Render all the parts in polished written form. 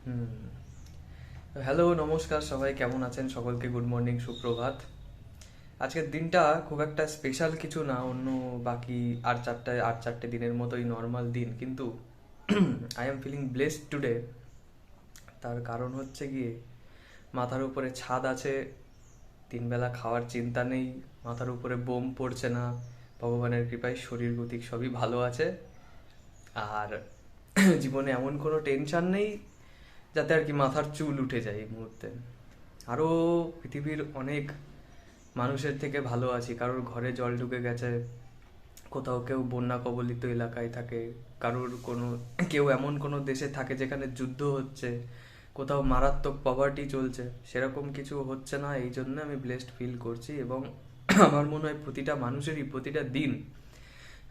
হুম। Hello, নমস্কার সবাই, কেমন আছেন? সকলকে গুড মর্নিং, সুপ্রভাত। আজকের দিনটা খুব একটা স্পেশাল কিছু না, অন্য বাকি আর চারটে দিনের মতোই নর্মাল দিন, কিন্তু I am feeling blessed today. তার কারণ হচ্ছে গিয়ে মাথার উপরে ছাদ আছে, তিনবেলা খাওয়ার চিন্তা নেই, মাথার উপরে বোম পড়ছে না, ভগবানের কৃপায় শরীর গতিক সবই ভালো আছে। আর জীবনে এমন কোনো টেনশন নেই যাতে আর কি মাথার চুল উঠে যায় এই মুহূর্তে। আরও পৃথিবীর অনেক মানুষের থেকে ভালো আছি। কারোর ঘরে জল ঢুকে গেছে, কোথাও কেউ বন্যা কবলিত এলাকায় থাকে, কারোর কোনো কেউ এমন কোনো দেশে থাকে যেখানে যুদ্ধ হচ্ছে, কোথাও মারাত্মক পভার্টি চলছে। সেরকম কিছু হচ্ছে না, এই জন্য আমি ব্লেসড ফিল করছি। এবং আমার মনে হয় প্রতিটা মানুষেরই প্রতিটা দিন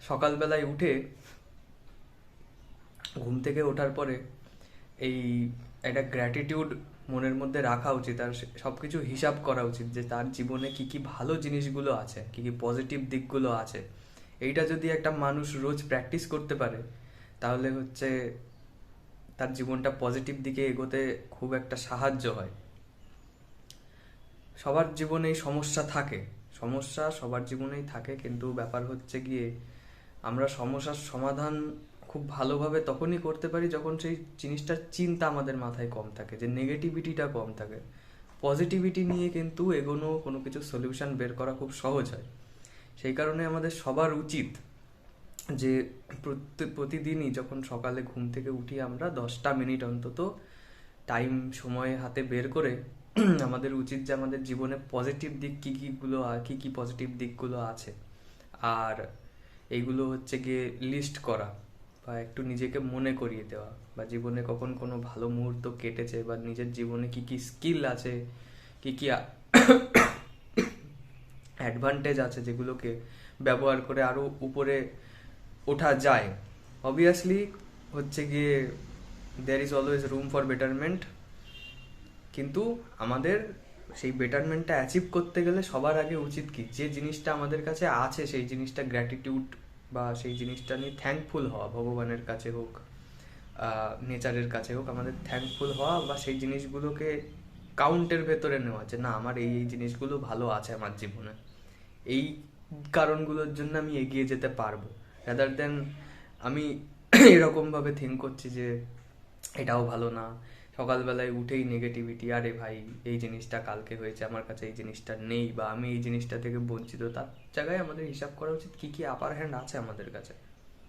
সকালবেলায় উঠে, ঘুম থেকে ওঠার পরে এই একটা গ্র্যাটিটিউড মনের মধ্যে রাখা উচিত, আর সব কিছু হিসাব করা উচিত যে তার জীবনে কি কি ভালো জিনিসগুলো আছে, কি কি পজিটিভ দিকগুলো আছে। এইটা যদি একটা মানুষ রোজ প্র্যাকটিস করতে পারে, তাহলে হচ্ছে তার জীবনটা পজিটিভ দিকে এগোতে খুব একটা সাহায্য হয়। সবার জীবনেই সমস্যা থাকে, সমস্যা সবার জীবনেই থাকে, কিন্তু ব্যাপার হচ্ছে গিয়ে আমরা সমস্যার সমাধান খুব ভালোভাবে তখনই করতে পারি যখন সেই জিনিসটার চিন্তা আমাদের মাথায় কম থাকে, যে নেগেটিভিটিটা কম থাকে। পজিটিভিটি নিয়ে কিন্তু এগোনো, কোনো কিছু সলিউশন বের করা খুব সহজ হয়। সেই কারণে আমাদের সবার উচিত যে প্রতিদিনই যখন সকালে ঘুম থেকে উঠি আমরা 10টা মিনিট অন্তত টাইম, সময় হাতে বের করে আমাদের উচিত যে আমাদের জীবনে পজিটিভ দিক কী কীগুলো, কী কী পজিটিভ দিকগুলো আছে, আর এইগুলো হচ্ছে গিয়ে লিস্ট করা, বা একটু নিজেকে মনে করিয়ে দেওয়া, বা জীবনে কখন কোনো ভালো মুহূর্ত কেটেছে, বা নিজের জীবনে কি কি স্কিল আছে, কি কি অ্যাডভান্টেজ আছে, যেগুলোকে ব্যবহার করে আরও উপরে ওঠা যায়। অবভিয়াসলি হচ্ছে গিয়ে there is always room for betterment, কিন্তু আমাদের সেই বেটারমেন্টটা অ্যাচিভ করতে গেলে সবার আগে উচিত কি, যে জিনিসটা আমাদের কাছে আছে সেই জিনিসটা গ্র্যাটিটিউড, বা সেই জিনিসটা নিয়ে থ্যাঙ্কফুল হওয়া, ভগবানের কাছে হোক, নেচারের কাছে হোক, আমাদের থ্যাঙ্কফুল হওয়া, বা সেই জিনিসগুলোকে কাউন্টের ভেতরে নেওয়া, যে না, আমার এই এই জিনিসগুলো ভালো আছে আমার জীবনে, এই কারণগুলোর জন্য আমি এগিয়ে যেতে পারবো, রাদার দেন আমি এরকমভাবে থিঙ্ক করছি যে এটাও ভালো না, সকালবেলায় উঠেই নেগেটিভিটি, আরে ভাই এই জিনিসটা কালকে হয়েছে, আমার কাছে এই জিনিসটা নেই, বা আমি এই জিনিসটা থেকে বঞ্চিত। তার জায়গায় আমাদের হিসাব করা উচিত কি কি আপার হ্যান্ড আছে আমাদের কাছে,